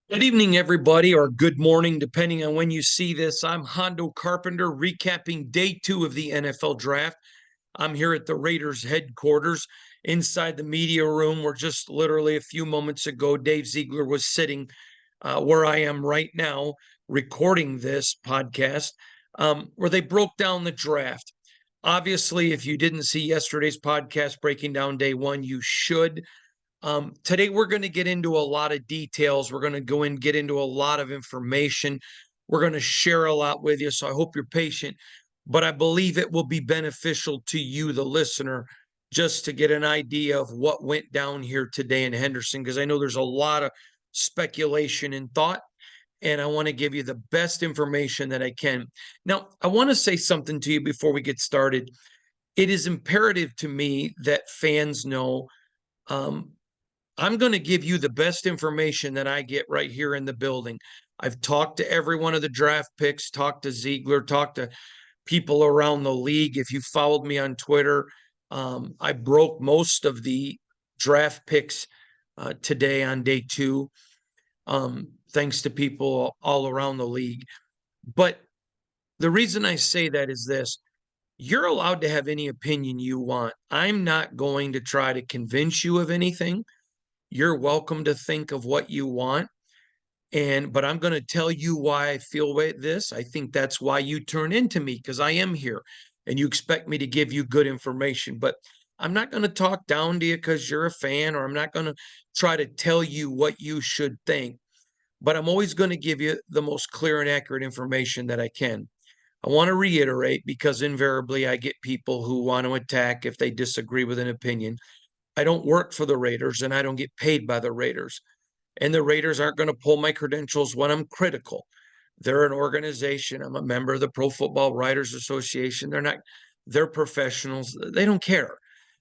Good evening, everybody, or good morning, depending on when you see this. I'm Hondo Carpenter, recapping day 2 of the NFL draft. I'm here at the Raiders headquarters inside the media room where just literally a few moments ago, Dave Ziegler was sitting where I am right now, recording this podcast, where they broke down the draft. Obviously, if you didn't see yesterday's podcast breaking down day 1, you should. Today, we're going to get into a lot of details. We're going to go and get into a lot of information. We're going to share a lot with you. So I hope you're patient, but I believe it will be beneficial to you, the listener, just to get an idea of what went down here today in Henderson, because I know there's a lot of speculation and thought, and I want to give you the best information that I can. Now, I want to say something to you before we get started. It is imperative to me that fans know um, I'm going to give you the best information that I get right here in the building. I've talked to every one of the draft picks, talked to Ziegler, talked to people around the league. If you followed me on Twitter, I broke most of the draft picks today on day 2, thanks to people all around the league. But the reason I say that is this: you're allowed to have any opinion you want. I'm not going to try to convince you of anything. You're welcome to think of what you want. But I'm going to tell you why I feel this. I think that's why you turn into me, because I am here and you expect me to give you good information. But I'm not going to talk down to you because you're a fan, or I'm not going to try to tell you what you should think. But I'm always going to give you the most clear and accurate information that I can. I want to reiterate, because invariably I get people who want to attack if they disagree with an opinion. I don't work for the Raiders and I don't get paid by the Raiders. And the Raiders aren't going to pull my credentials when I'm critical. They're an organization. I'm a member of the Pro Football Writers Association. They're professionals. They don't care.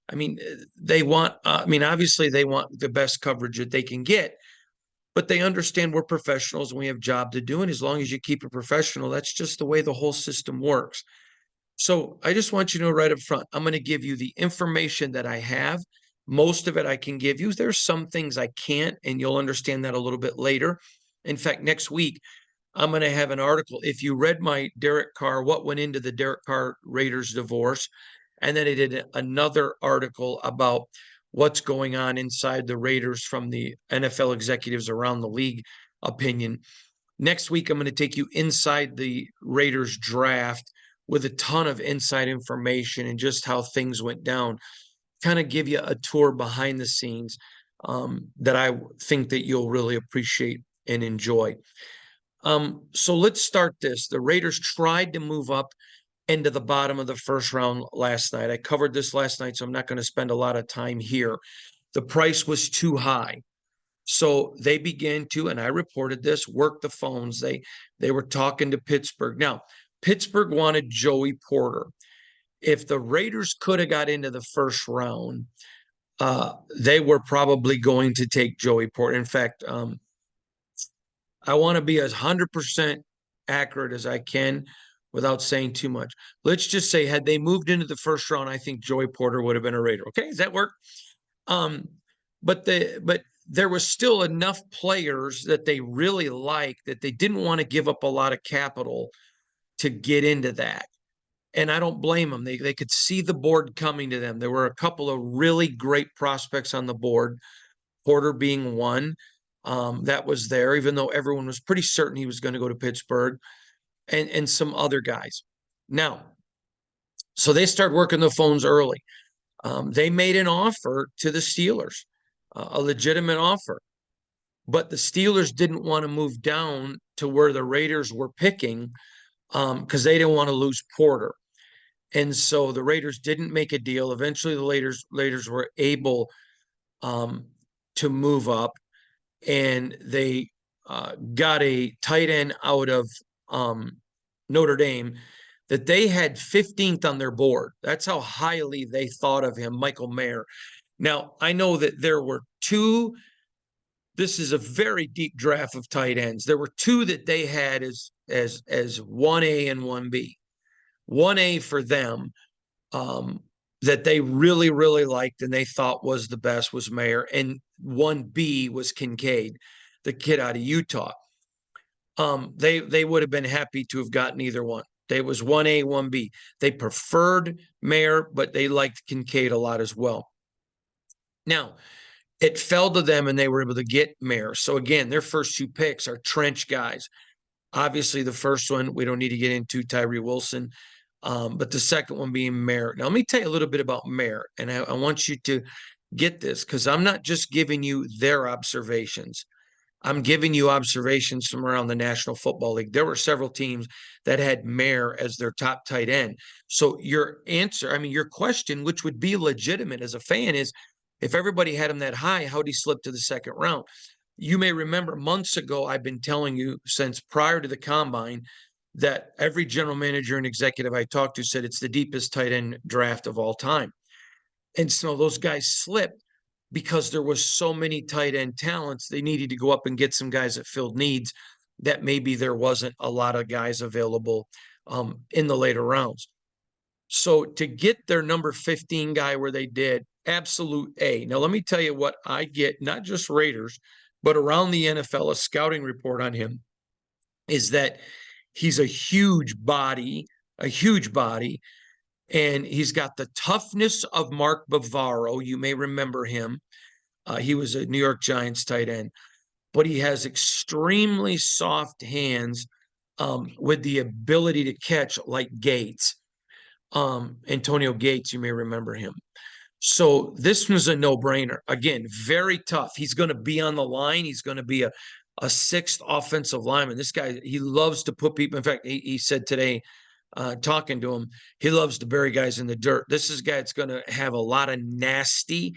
I mean, obviously they want the best coverage that they can get, but they understand we're professionals and we have a job to do. And as long as you keep it professional, that's just the way the whole system works. So I just want you to know right up front, I'm going to give you the information that I have. Most of it I can give you. There's some things I can't, and you'll understand that a little bit later. In fact, next week, I'm going to have an article. If you read my Derek Carr, what went into the Derek Carr Raiders divorce, and then I did another article about what's going on inside the Raiders from the NFL executives around the league opinion. Next week, I'm going to take you inside the Raiders draft with a ton of inside information and just how things went down. Kind of give you a tour behind the scenes that I think that you'll really appreciate and enjoy. So let's start this. The Raiders tried to move up into the bottom of the first round last night. I covered this last night, so I'm not going to spend a lot of time here. The price was too high. So they began to, and I reported this, work the phones. They were talking to Pittsburgh. Now, Pittsburgh wanted Joey Porter. If the Raiders could have got into the first round, they were probably going to take Joey Porter. In fact, I want to be as 100% accurate as I can without saying too much. Let's just say, had they moved into the first round, I think Joey Porter would have been a Raider. Okay, does that work? Um, but there was still enough players that they really liked that they didn't want to give up a lot of capital to get into that. And I don't blame them. They could see the board coming to them. There were a couple of really great prospects on the board, Porter being one, that was there, even though everyone was pretty certain he was going to go to Pittsburgh, and some other guys. Now, so they start working the phones early. They made an offer to the Steelers, a legitimate offer, but the Steelers didn't want to move down to where the Raiders were picking because they didn't want to lose Porter. And so the Raiders didn't make a deal. Eventually, the Raiders were able to move up, and they got a tight end out of Notre Dame that they had 15th on their board. That's how highly they thought of him, Michael Mayer. Now, I know that there were two. This is a very deep draft of tight ends. There were two that they had as 1A and 1B. 1A for them that they really, really liked and they thought was the best was Mayer, and 1B was Kincaid. the kid out of Utah. They would have been happy to have gotten either one. They was 1A, 1B. They preferred Mayer, but they liked Kincaid a lot as well. Now, it fell to them and they were able to get Mayer. So again, their first two picks are trench guys. Obviously, the first one, we don't need to get into Tyree Wilson, but the second one being Mayer. Now, let me tell you a little bit about Mayer, and I want you to get this because I'm not just giving you their observations. I'm giving you observations from around the National Football League. There were several teams that had Mayer as their top tight end. So your answer, I mean, your question, which would be legitimate as a fan, is if everybody had him that high, how'd he slip to the second round? You may remember months ago, I've been telling you since prior to the combine that every general manager and executive I talked to said it's the deepest tight end draft of all time. And so those guys slipped because there was so many tight end talents. They needed to go up and get some guys that filled needs that maybe there wasn't a lot of guys available in the later rounds. So to get their number 15 guy where they did, absolute A. Now, let me tell you what I get, not just Raiders, but around the NFL, a scouting report on him is that he's a huge body, and he's got the toughness of Mark Bavaro. You may remember him. He was a New York Giants tight end, but he has extremely soft hands with the ability to catch like Gates. Antonio Gates, you may remember him. So this was a no-brainer. Again, very tough. He's going to be on the line. He's going to be a sixth offensive lineman. This guy, he loves to put people. In fact, he said today, talking to him, he loves to bury guys in the dirt. This is a guy that's going to have a lot of nasty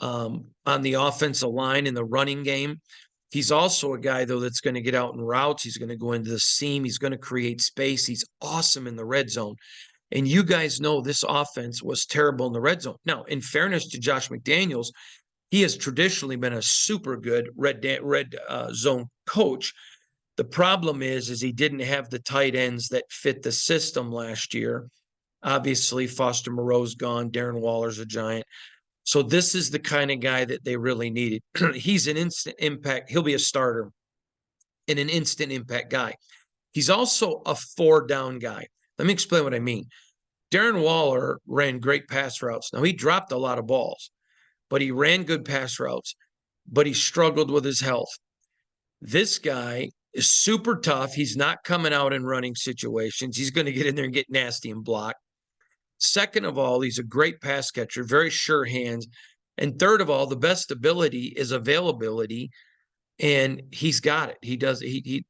on the offensive line in the running game. He's also a guy, though, that's going to get out in routes. He's going to go into the seam. He's going to create space. He's awesome in the red zone. And you guys know this offense was terrible in the red zone. Now, in fairness to Josh McDaniels, he has traditionally been a super good red zone coach. The problem is he didn't have the tight ends that fit the system last year. Obviously, Foster Moreau's gone. Darren Waller's a Giant. So this is the kind of guy that they really needed. He's an instant impact. He'll be a starter and an instant impact guy. He's also a four-down guy. Let me explain what I mean. Darren Waller ran great pass routes. Now, he dropped a lot of balls, but he ran good pass routes, but he struggled with his health. This guy is super tough. He's not coming out in running situations. He's going to get in there and get nasty and block. Second of all, he's a great pass catcher, very sure hands. And third of all, the best ability is availability, and he's got it.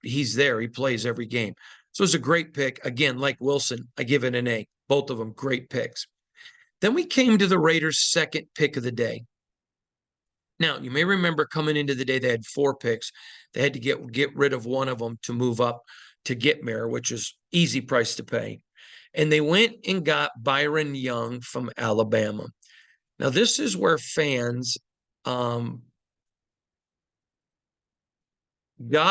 He's there. He plays every game. So it's a great pick. Again, like Wilson, I give it an A. Both of them great picks. Then we came to the Raiders' second pick of the day. Now, you may remember coming into the day, they had 4 picks. They had to get rid of one of them to move up to get Mayer, which is easy price to pay. And they went and got Byron Young from Alabama. Now, this is where fans got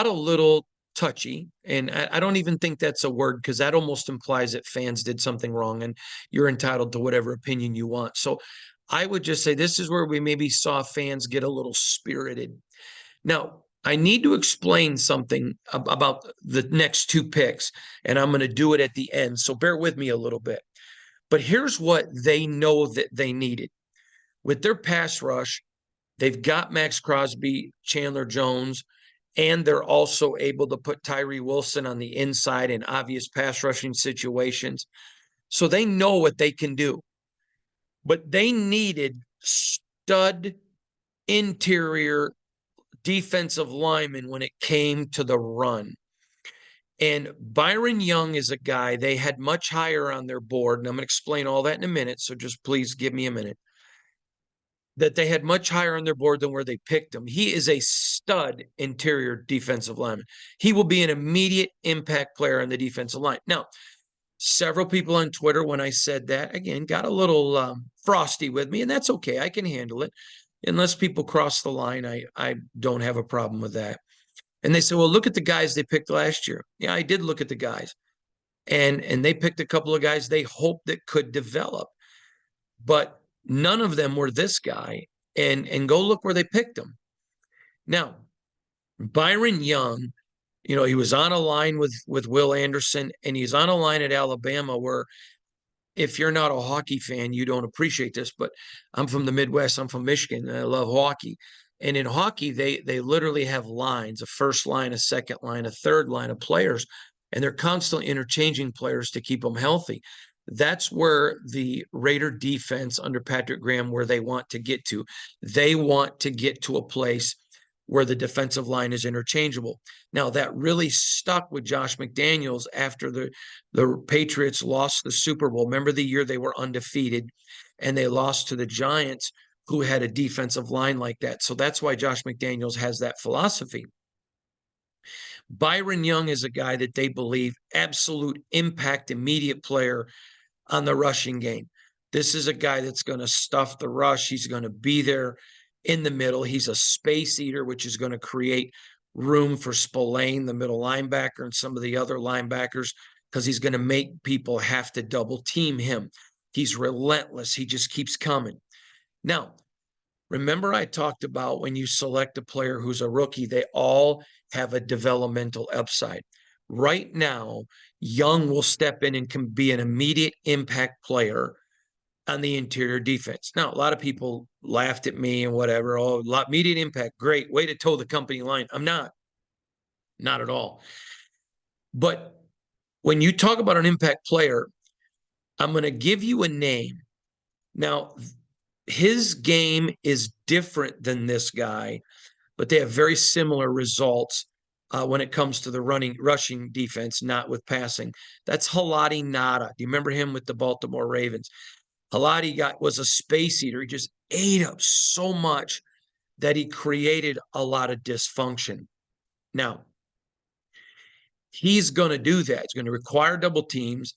a little touchy, and I don't even think that's a word because that almost implies that fans did something wrong, and you're entitled to whatever opinion you want. So I would just say this is where we maybe saw fans get a little spirited. Now, I need to explain something about the next 2 picks, and I'm going to do it at the end, so bear with me a little bit. But here's what they know that they needed. With their pass rush, they've got Max Crosby, Chandler Jones, and they're also able to put Tyree Wilson on the inside in obvious pass rushing situations. So they know what they can do. But they needed stud interior defensive linemen when it came to the run. And Byron Young is a guy they had much higher on their board, and I'm going to explain all that in a minute, so just please give me a minute. That they had much higher on their board than where they picked him. He is a stud interior defensive lineman. He will be an immediate impact player on the defensive line. Now, several people on Twitter, when I said that, again, got a little frosty with me, and that's okay. I can handle it. Unless people cross the line, I don't have a problem with that. And they said, well, look at the guys they picked last year. Yeah, I did look at the guys. And they picked a couple of guys they hoped that could develop. But none of them were this guy, and go look where they picked him. Now, Byron Young, he was on a line with Will Anderson, and he's on a line at Alabama where if you're not a hockey fan, you don't appreciate this, but I'm from the Midwest. I'm from Michigan, and I love hockey. And in hockey, they literally have lines, a first line, a second line, a third line of players, and they're constantly interchanging players to keep them healthy. That's where the Raider defense under Patrick Graham, where they want to get to. They want to get to a place where the defensive line is interchangeable. Now, that really stuck with Josh McDaniels after the Patriots lost the Super Bowl. Remember the year they were undefeated and they lost to the Giants, who had a defensive line like that. So that's why Josh McDaniels has that philosophy. Byron Young is a guy that they believe absolute impact, immediate player on the rushing game. This is a guy that's going to stuff the rush. He's going to be there in the middle. He's a space eater, which is going to create room for Spillane, the middle linebacker, and some of the other linebackers, because he's going to make people have to double team him. He's relentless. He just keeps coming. Now, remember I talked about when you select a player who's a rookie, they all have a developmental upside. Right now, Young will step in and can be an immediate impact player on the interior defense. Now, a lot of people laughed at me and whatever. Oh, immediate impact. Great. Way to toe the company line. I'm not at all. But when you talk about an impact player, I'm going to give you a name. Now, his game is different than this guy, but they have very similar results when it comes to the rushing defense, not with passing. That's Haloti Ngata. Do you remember him with the Baltimore Ravens? Haloti was a space eater. He just ate up so much that he created a lot of dysfunction. Now, he's going to do that. It's going to require double teams.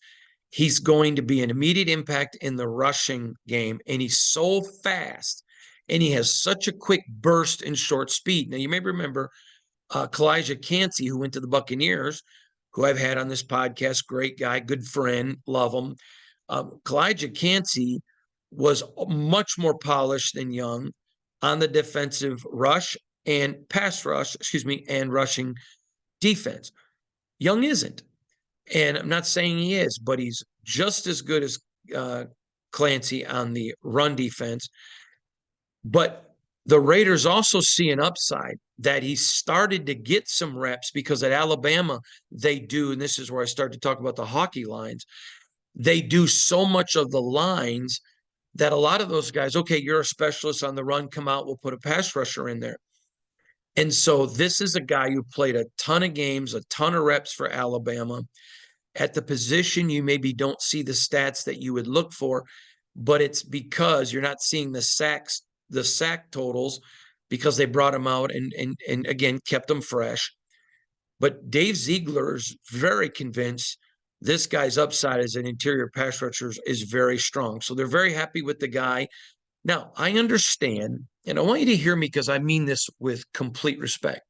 He's going to be an immediate impact in the rushing game, and he's so fast, and he has such a quick burst and short speed. Now, you may remember Kalijah Kancey, who went to the Buccaneers, who I've had on this podcast, great guy, good friend, love him. Kalijah Kancey was much more polished than Young on the defensive rush and pass rush, and rushing defense. Young isn't. And I'm not saying he is, but he's just as good as Clancy on the run defense. But the Raiders also see an upside that he started to get some reps because at Alabama, they do, and this is where I start to talk about the hockey lines, they do so much of the lines that a lot of those guys, okay, you're a specialist on the run, come out, we'll put a pass rusher in there. And so this is a guy who played a ton of games, a ton of reps for Alabama. At the position, you maybe don't see the stats that you would look for, but it's because you're not seeing the sack totals because they brought him out and again, kept him fresh. But Dave Ziegler's very convinced this guy's upside as an interior pass rusher is very strong. So they're very happy with the guy. Now, I understand, and I want you to hear me because I mean this with complete respect.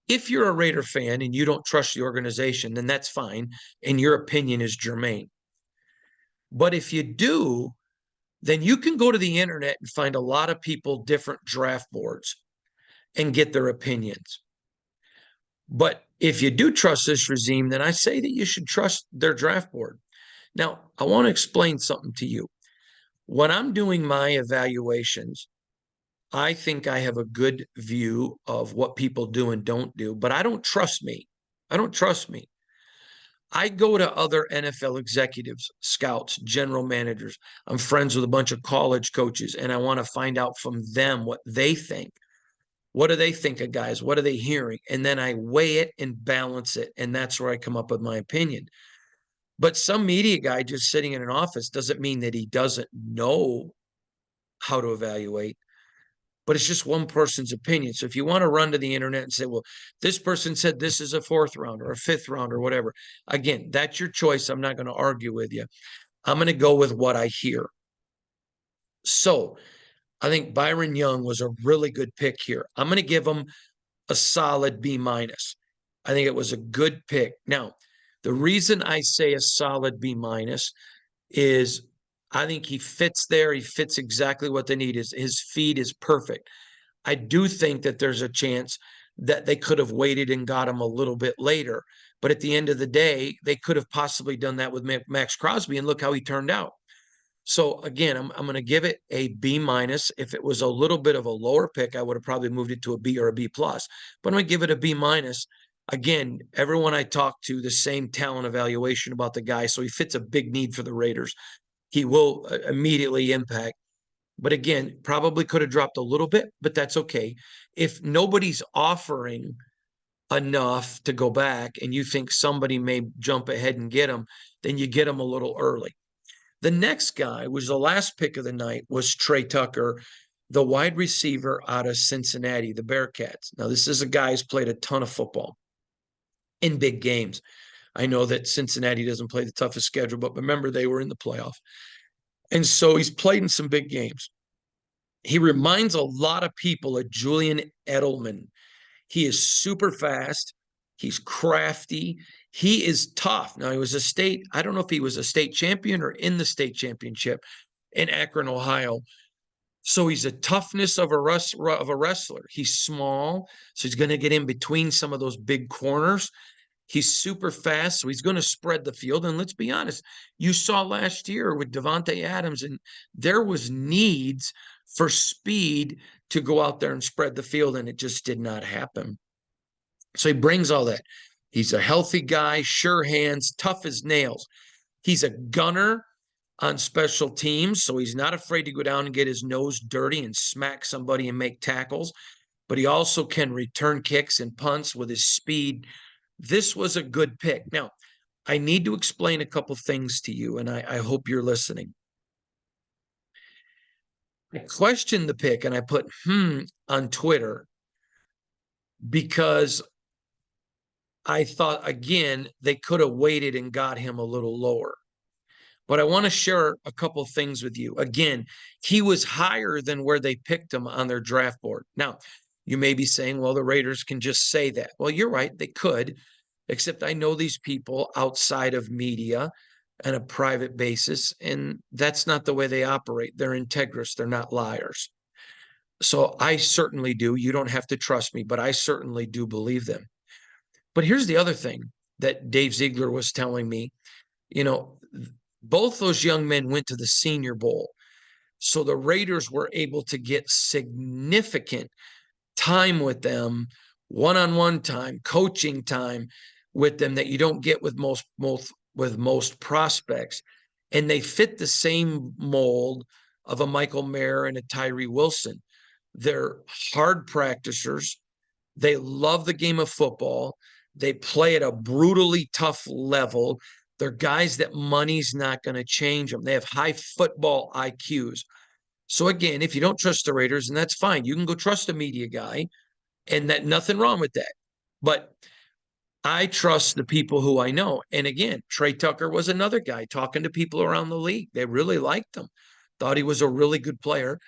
If you're a Raider fan and you don't trust the organization, then that's fine, and your opinion is germane. But if you do, then you can go to the internet and find a lot of people, different draft boards, and get their opinions. But if you do trust this regime, then I say that you should trust their draft board. Now, I want to explain something to you. When I'm doing my evaluations, I think I have a good view of what people do and don't do, but I don't trust me. I don't trust me. I go to other NFL executives, scouts, general managers. I'm friends with a bunch of college coaches, and I want to find out from them what they think. What do they think of guys? What are they hearing? And then I weigh it and balance it, and that's where I come up with my opinion. But some media guy just sitting in an office doesn't mean that he doesn't know how to evaluate, but it's just one person's opinion. So if you want to run to the internet and say, well, this person said this is a fourth round or a fifth round or whatever, again, that's your choice. I'm not going to argue with you. I'm going to go with what I hear. So I think Byron Young was a really good pick here. I'm going to give him a solid B-. I think it was a good pick. Now, the reason I say a solid B- is I think he fits there. He fits exactly what they need. His feed is perfect. I do think that there's a chance that they could have waited and got him a little bit later. But at the end of the day, they could have possibly done that with Max Crosby, and look how he turned out. So again, I'm going to give it a B minus. If it was a little bit of a lower pick, I would have probably moved it to a B or a B plus. But I'm going to give it a B minus. Again, everyone I talked to, the same talent evaluation about the guy. So he fits a big need for the Raiders. He will immediately impact. But again, probably could have dropped a little bit, but that's okay. If nobody's offering enough to go back and you think somebody may jump ahead and get him, then you get him a little early. The next guy was the last pick of the night was Trey Tucker, the wide receiver out of Cincinnati, the Bearcats. Now, this is a guy who's played a ton of football in big games. I know that Cincinnati doesn't play the toughest schedule, but remember, they were in the playoff. And so he's played in some big games. He reminds a lot of people of Julian Edelman. He is super fast. He's crafty. He is tough. Now, he was I don't know if he was a state champion or in the state championship in Akron, Ohio. So he's a toughness of a wrestler. He's small, so he's going to get in between some of those big corners. He's super fast, so he's going to spread the field. And let's be honest, you saw last year with Davante Adams, and there was needs for speed to go out there and spread the field, and it just did not happen. So he brings all that. He's a healthy guy, sure hands, tough as nails. He's a gunner on special teams, so he's not afraid to go down and get his nose dirty and smack somebody and make tackles. But he also can return kicks and punts with his speed. This was a good pick. Now, I need to explain a couple things to you, and I hope you're listening. I questioned the pick, and I put on Twitter because I thought, again, they could have waited and got him a little lower. But I want to share a couple things with you. Again, he was higher than where they picked him on their draft board. Now, you may be saying, well, the Raiders can just say that. Well, you're right, they could, except I know these people outside of media on a private basis, and that's not the way they operate. They're integrous, they're not liars. So I certainly do. You don't have to trust me, but I certainly do believe them. But here's the other thing that Dave Ziegler was telling me. You know, both those young men went to the Senior Bowl. So the Raiders were able to get significant time with them, one-on-one time, coaching time with them that you don't get with most prospects. And they fit the same mold of a Michael Mayer and a Tyree Wilson. They're hard practicers. They love the game of football. They play at a brutally tough level. They're guys that money's not going to change them. They have high football IQs. So again, if you don't trust the Raiders, and that's fine, you can go trust a media guy, and that nothing wrong with that. But I trust the people who I know. And again, Trey Tucker was another guy talking to people around the league. They really liked him, thought he was a really good player.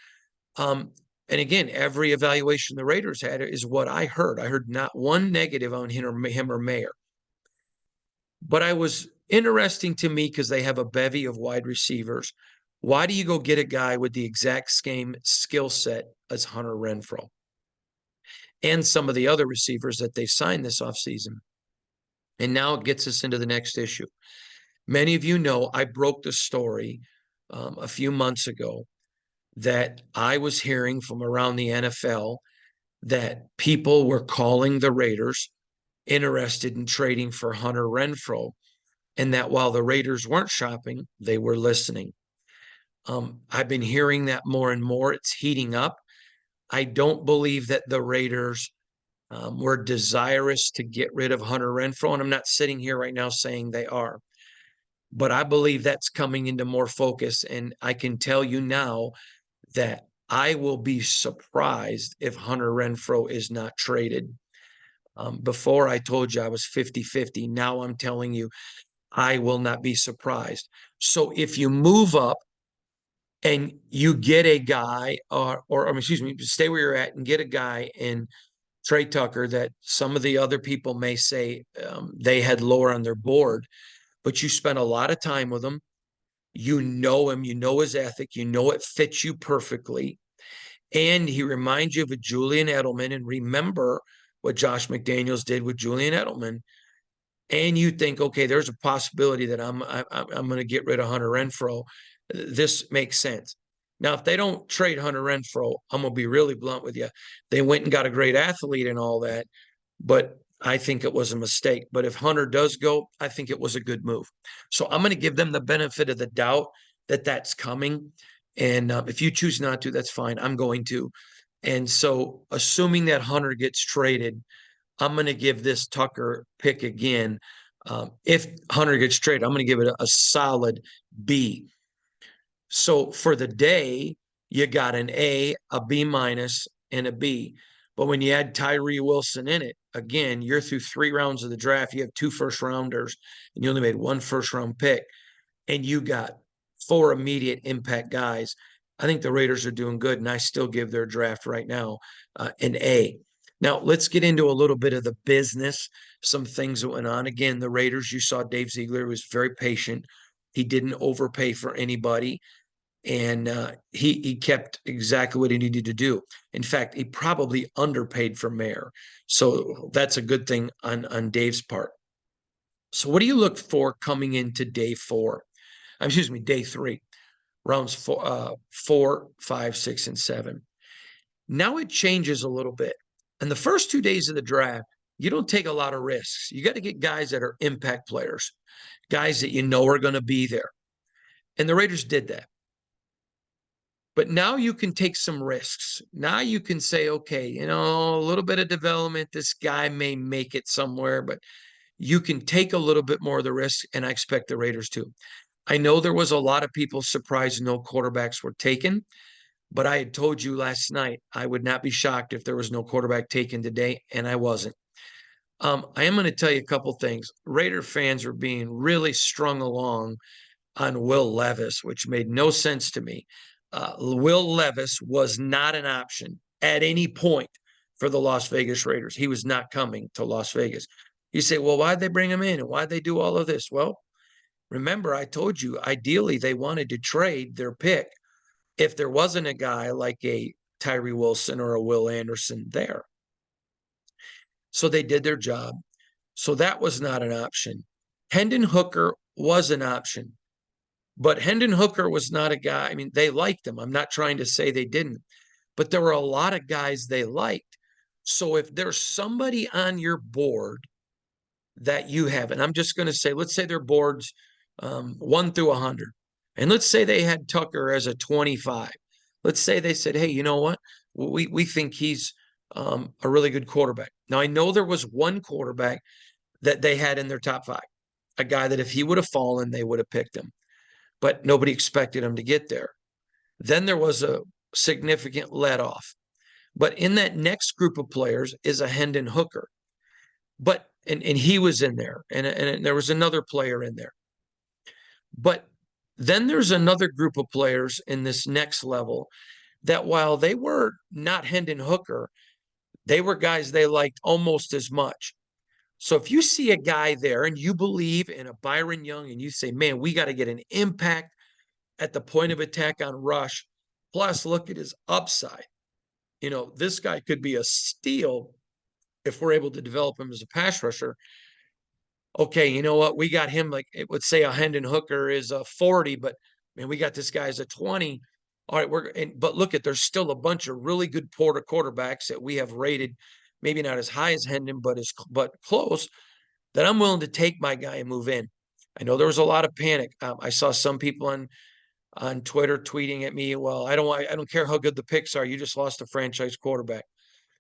And again, every evaluation the Raiders had is what I heard. I heard not one negative on him or Mayer. But I was interesting to me because they have a bevy of wide receivers. Why do you go get a guy with the exact same skill set as Hunter Renfro and some of the other receivers that they signed this offseason? And now it gets us into the next issue. Many of you know I broke the story a few months ago that I was hearing from around the NFL that people were calling the Raiders interested in trading for Hunter Renfro, and that while the Raiders weren't shopping, they were listening. I've been hearing that more and more. It's heating up. I don't believe that the Raiders were desirous to get rid of Hunter Renfro, and I'm not sitting here right now saying they are. But I believe that's coming into more focus, and I can tell you now that I will be surprised if Hunter Renfro is not traded. Before I told you I was 50-50. Now I'm telling you I will not be surprised. So if you move up and you get a guy, or excuse me, stay where you're at and get a guy in Trey Tucker that some of the other people may say they had lower on their board, but you spent a lot of time with him. You know him, you know his ethic, you know it fits you perfectly. And he reminds you of a Julian Edelman. And remember what Josh McDaniels did with Julian Edelman. And you think, okay, there's a possibility that I'm going to get rid of Hunter Renfro. This makes sense. Now, if they don't trade Hunter Renfro, I'm going to be really blunt with you. They went and got a great athlete and all that, but I think it was a mistake. But if Hunter does go, I think it was a good move. So I'm going to give them the benefit of the doubt that that's coming. And if you choose not to, that's fine. I'm going to. And so, assuming that Hunter gets traded, I'm going to give this Tucker pick again. If Hunter gets traded, I'm going to give it a solid B. So for the day, you got an A, a B minus, and a B. But when you add Tyree Wilson in it, again, you're through 3 rounds of the draft. You have 2 first rounders, and you only made 1 first round pick, and you got 4 immediate impact guys. I think the Raiders are doing good, and I still give their draft right now an A. Now, let's get into a little bit of the business, some things that went on. Again, the Raiders, you saw Dave Ziegler was very patient. He didn't overpay for anybody, and he kept exactly what he needed to do. In fact, he probably underpaid for Mayer. So that's a good thing on Dave's part. So what do you look for coming into day 4? Excuse me, day 3, rounds 4, 5, 6, and 7. Now it changes a little bit. In the first 2 days of the draft, you don't take a lot of risks. You got to get guys that are impact players, guys that you know are going to be there. And the Raiders did that. But now you can take some risks. Now you can say, okay, you know, a little bit of development. This guy may make it somewhere, but you can take a little bit more of the risk, and I expect the Raiders to. I know there was a lot of people surprised no quarterbacks were taken, but I had told you last night I would not be shocked if there was no quarterback taken today, and I wasn't. I am going to tell you a couple things. Raider fans are being really strung along on Will Levis, which made no sense to me. Will Levis was not an option at any point for the Las Vegas Raiders. He was not coming to Las Vegas. You say, well, why'd they bring him in and why'd they do all of this? Well, remember, I told you, ideally, they wanted to trade their pick if there wasn't a guy like a Tyree Wilson or a Will Anderson there. So they did their job. So that was not an option. Hendon Hooker was an option, but Hendon Hooker was not a guy. I mean, they liked him. I'm not trying to say they didn't, but there were a lot of guys they liked. So if there's somebody on your board that you have, and I'm just going to say, let's say their boards 1 through 100, and let's say they had Tucker as a 25. Let's say they said, hey, you know what? We think he's a really good quarterback. Now, I know there was one quarterback that they had in their top 5, a guy that if he would have fallen, they would have picked him, but nobody expected him to get there. Then there was a significant let off. But in that next group of players is a Hendon Hooker. But and he was in there, and there was another player in there. But then there's another group of players in this next level that while they were not Hendon Hooker, they were guys they liked almost as much. So if you see a guy there and you believe in a Byron Young and you say, man, we got to get an impact at the point of attack on rush, plus look at his upside. You know, this guy could be a steal if we're able to develop him as a pass rusher. Okay, you know what? We got him like it would say a Hendon Hooker is a 40, but man, we got this guy as a 20. All right, but look at there's still a bunch of really good quarterbacks that we have rated, maybe not as high as Hendon, but close, that I'm willing to take my guy and move in. I know there was a lot of panic. I saw some people on Twitter tweeting at me, well, I don't care how good the picks are. You just lost a franchise quarterback.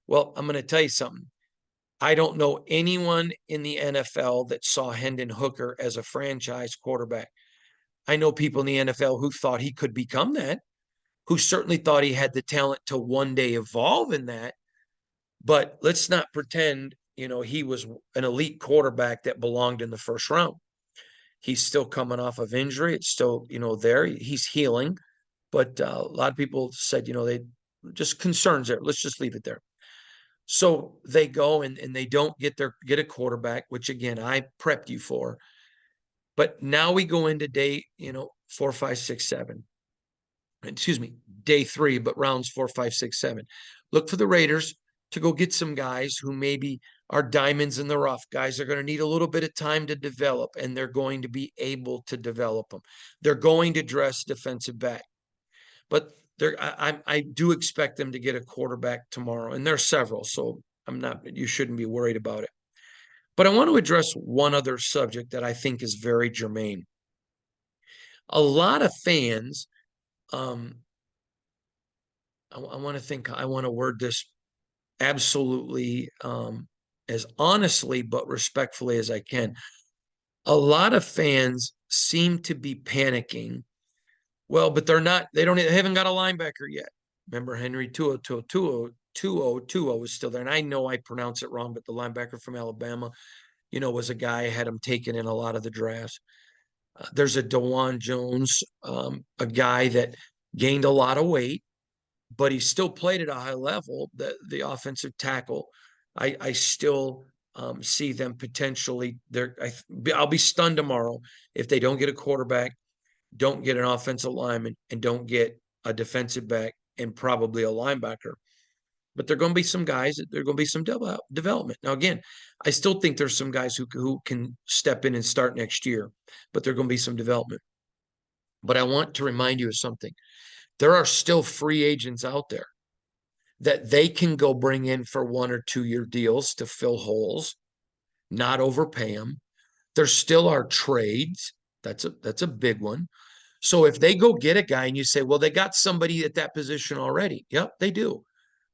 Well, I'm going to tell you something. I don't know anyone in the NFL that saw Hendon Hooker as a franchise quarterback. I know people in the NFL who thought he could become that, who certainly thought he had the talent to one day evolve in that. But let's not pretend, you know, he was an elite quarterback that belonged in the first round. He's still coming off of injury. It's still, you know, there. He's healing. But a lot of people said, you know, they just concerns there. Let's just leave it there. So they go and they don't get a quarterback, which again, I prepped you for. But now we go into day, you know, 4, 5, 6, 7. excuse me, day 3, but rounds 4, 5, 6, 7. Look for the Raiders to go get some guys who maybe are diamonds in the rough. Guys are going to need a little bit of time to develop, and they're going to be able to develop them. They're going to dress defensive back, but I do expect them to get a quarterback tomorrow, and there's several, so you shouldn't be worried about it. But I want to address one other subject that I think is very germane. A lot of fans, I want to word this absolutely as honestly but respectfully as I can. A lot of fans seem to be panicking. Well, but they haven't got a linebacker yet. Remember, Henry Tuo was still there. And I know I pronounce it wrong, but the linebacker from Alabama, was a guy I had him taken in a lot of the drafts. There's a DeJuan Jones, a guy that gained a lot of weight, but he still played at a high level. The offensive tackle, I still see them potentially. I'll be stunned tomorrow if they don't get a quarterback, don't get an offensive lineman, and don't get a defensive back and probably a linebacker. But there are going to be some guys. There are going to be some development. Now, again, I still think there's some guys who can step in and start next year, but there are going to be some development. But I want to remind you of something. There are still free agents out there that they can go bring in for 1 or 2 year deals to fill holes, not overpay them. There still are trades. That's a big one. So if they go get a guy and you say, well, they got somebody at that position already. Yep, they do.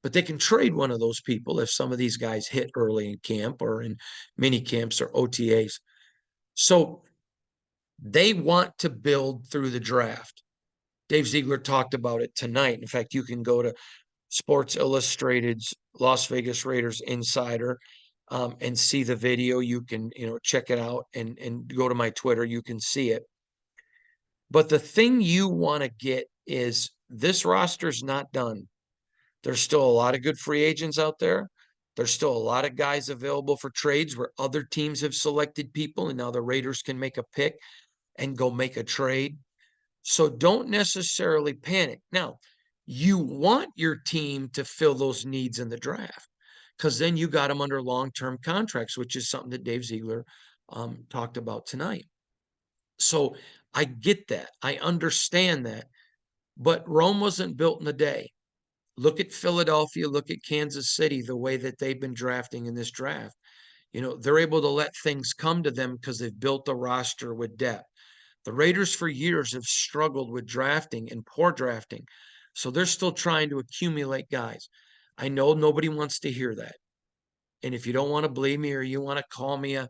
But they can trade one of those people if some of these guys hit early in camp or in mini camps or OTAs. So they want to build through the draft. Dave Ziegler talked about it tonight. In fact, you can go to Sports Illustrated's Las Vegas Raiders Insider and see the video. You can, check it out and go to my Twitter. You can see it. But the thing you want to get is this roster's not done. There's still a lot of good free agents out there. There's still a lot of guys available for trades where other teams have selected people, and now the Raiders can make a pick and go make a trade. So don't necessarily panic. Now, you want your team to fill those needs in the draft because then you got them under long-term contracts, which is something that Dave Ziegler talked about tonight. So I get that. I understand that. But Rome wasn't built in a day. Look at Philadelphia, look at Kansas City, the way that they've been drafting in this draft. They're able to let things come to them because they've built a roster with depth. The Raiders for years have struggled with drafting and poor drafting. So they're still trying to accumulate guys. I know nobody wants to hear that. And if you don't want to believe me or you want to call me a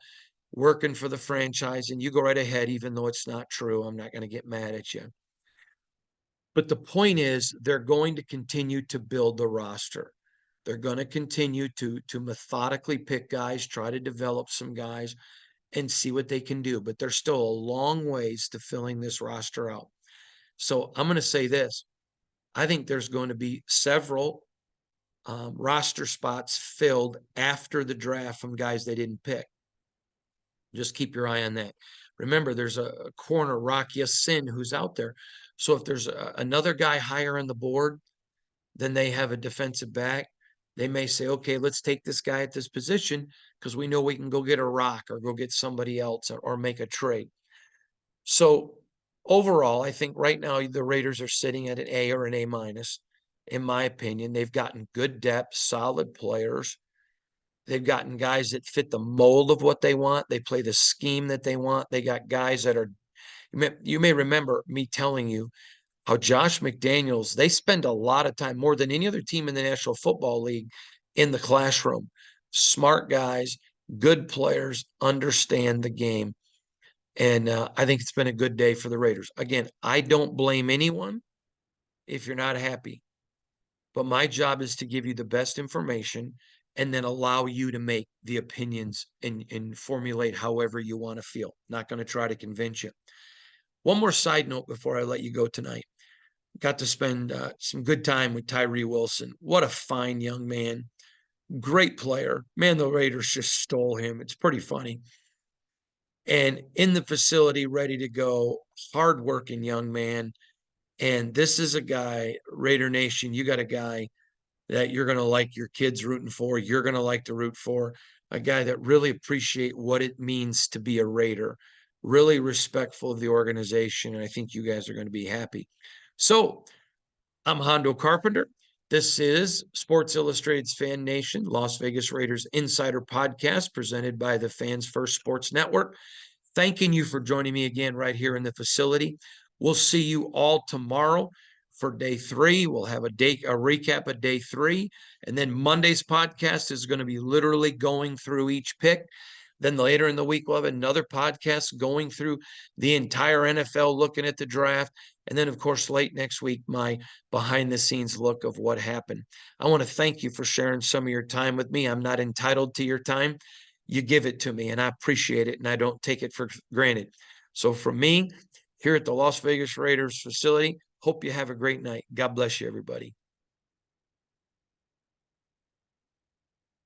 working for the franchise, and you go right ahead, even though it's not true, I'm not going to get mad at you. But the point is, they're going to continue to build the roster. They're going to continue to methodically pick guys, try to develop some guys, and see what they can do. But there's still a long ways to filling this roster out. So I'm going to say this. I think there's going to be several roster spots filled after the draft from guys they didn't pick. Just keep your eye on that. Remember, there's a corner, Rock Yassin, who's out there. So if there's another guy higher on the board than they have a defensive back, they may say, okay, let's take this guy at this position because we know we can go get a Rock or go get somebody else or make a trade. So overall, I think right now the Raiders are sitting at an A or an A minus. In my opinion, they've gotten good depth, solid players. They've gotten guys that fit the mold of what they want. They play the scheme that they want. They got guys that are, you may remember me telling you how Josh McDaniels, they spend a lot of time, more than any other team in the National Football League, in the classroom. Smart guys, good players, understand the game. And I think it's been a good day for the Raiders. Again, I don't blame anyone if you're not happy. But my job is to give you the best information and then allow you to make the opinions and formulate however you want to feel. Not going to try to convince you. One more side note before I let you go tonight. Got to spend some good time with Tyree Wilson. What a fine young man. Great player. Man, the Raiders just stole him. It's pretty funny. And in the facility, ready to go. Hardworking young man. And this is a guy, Raider Nation, you got a guy that you're going to like your kids rooting for. You're going to like to root for a guy that really appreciate what it means to be a Raider, really respectful of the organization. And I think you guys are going to be happy. So I'm Hondo Carpenter. This is Sports Illustrated's Fan Nation, Las Vegas Raiders Insider Podcast presented by the Fans First Sports Network. Thanking you for joining me again right here in the facility. We'll see you all tomorrow for day 3. We'll have a recap of day 3. And then Monday's podcast is going to be literally going through each pick. Then later in the week, we'll have another podcast going through the entire NFL, looking at the draft. And then, of course, late next week, my behind the scenes look of what happened. I want to thank you for sharing some of your time with me. I'm not entitled to your time. You give it to me, and I appreciate it, and I don't take it for granted. So from me, here at the Las Vegas Raiders facility, hope you have a great night. God bless you, everybody.